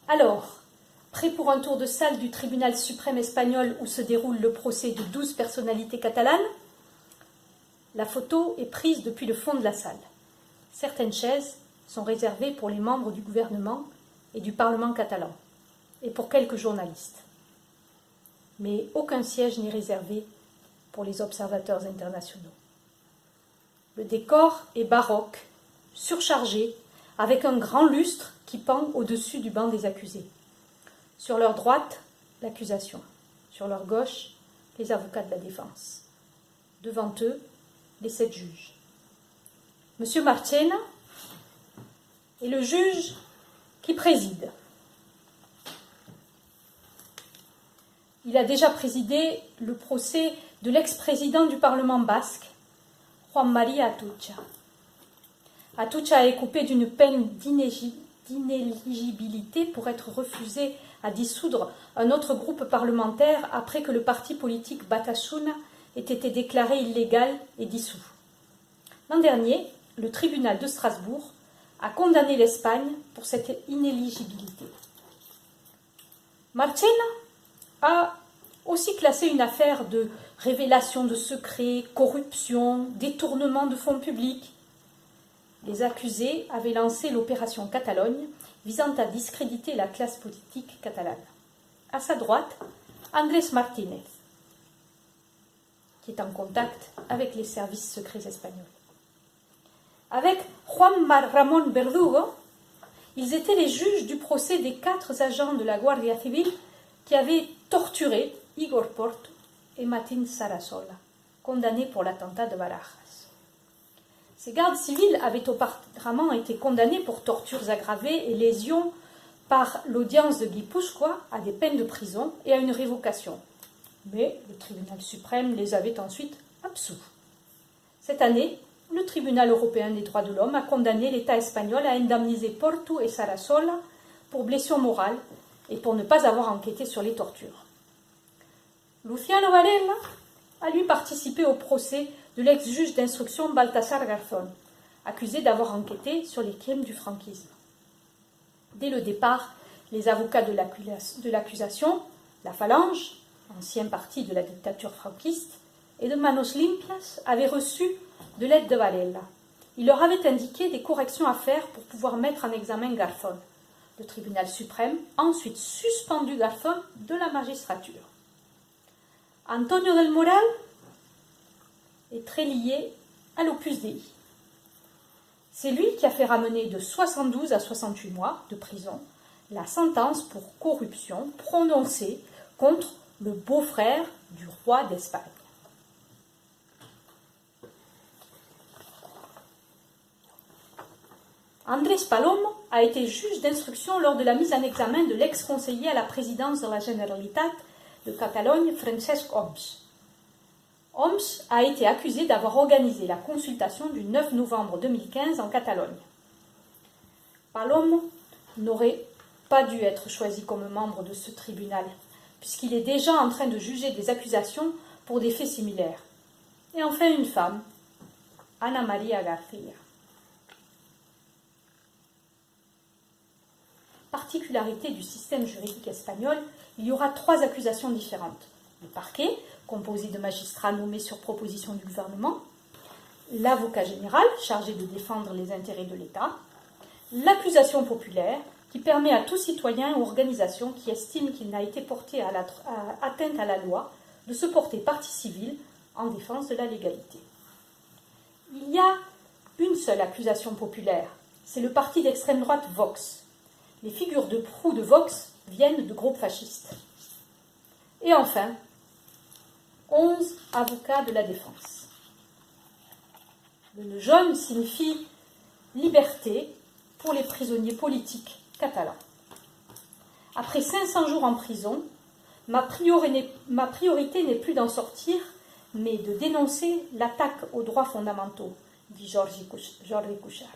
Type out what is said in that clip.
Alors, prêt pour un tour de salle du tribunal suprême espagnol où se déroule le procès de 12 personnalités catalanes? La photo est prise depuis le fond de la salle. Certaines chaises sont réservées pour les membres du gouvernement et du Parlement catalan, et pour quelques journalistes. Mais aucun siège n'est réservé pour les observateurs internationaux. Le décor est baroque, surchargé, avec un grand lustre qui pend au-dessus du banc des accusés. Sur leur droite, l'accusation. Sur leur gauche, les avocats de la défense. Devant eux, les 7 juges. Monsieur Marchena est le juge qui préside. Il a déjà présidé le procès de l'ex-président du Parlement basque, Juan María Atutxa. Atutxa est coupé d'une peine d'inéligibilité pour être refusé à dissoudre un autre groupe parlementaire après que le parti politique Batasuna ait été déclaré illégal et dissous. L'an dernier, le tribunal de Strasbourg a condamné l'Espagne pour cette inéligibilité. Marchena a aussi classé une affaire de révélation de secrets, corruption, détournement de fonds publics. Les accusés avaient lancé l'opération Catalogne visant à discréditer la classe politique catalane. À sa droite, Andrés Martínez, qui est en contact avec les services secrets espagnols. Avec Juan Ramón Verdugo, ils étaient les juges du procès des 4 agents de la Guardia Civil qui avaient torturé Igor Portu et Martín Sarasola, condamnés pour l'attentat de Barajas. Ces gardes civils avaient auparavant été condamnés pour tortures aggravées et lésions par l'audience de Guipúzcoa à des peines de prison et à une révocation. Mais le tribunal suprême les avait ensuite absous. Cette année, le tribunal européen des droits de l'homme a condamné l'État espagnol à indemniser Portu et Sarasola pour blessures morales et pour ne pas avoir enquêté sur les tortures. Luciano Varela a lui participé au procès de l'ex-juge d'instruction Baltasar Garzón, accusé d'avoir enquêté sur les crimes du franquisme. Dès le départ, les avocats de l'accusation, la Phalange, ancien parti de la dictature franquiste, et de Manos Limpias avaient reçu de l'aide de Varela. Il leur avait indiqué des corrections à faire pour pouvoir mettre en examen Garzón. Le tribunal suprême a ensuite suspendu Garzón de la magistrature. Antonio del Moral est très lié à l'Opus Dei. C'est lui qui a fait ramener de 72 à 68 mois de prison la sentence pour corruption prononcée contre le beau-frère du roi d'Espagne. Andrés Palomo a été juge d'instruction lors de la mise en examen de l'ex-conseiller à la présidence de la Generalitat de Catalogne, Francesc Homs. Homs a été accusé d'avoir organisé la consultation du 9 novembre 2015 en Catalogne. Palomo n'aurait pas dû être choisi comme membre de ce tribunal, puisqu'il est déjà en train de juger des accusations pour des faits similaires. Et enfin une femme, Ana María García. Particularité du système juridique espagnol, il y aura 3 accusations différentes. Le parquet, composé de magistrats nommés sur proposition du gouvernement, l'avocat général, chargé de défendre les intérêts de l'État, l'accusation populaire, qui permet à tout citoyen ou organisation qui estime qu'il n'a été porté atteinte à la loi de se porter partie civile en défense de la légalité. Il y a une seule accusation populaire, c'est le parti d'extrême droite Vox. Les figures de proue de Vox viennent de groupes fascistes. Et enfin, 11 avocats de la défense. Le jaune signifie liberté pour les prisonniers politiques catalans. Après 500 jours en prison, ma priorité n'est plus d'en sortir, mais de dénoncer l'attaque aux droits fondamentaux, dit Jordi Cuixart.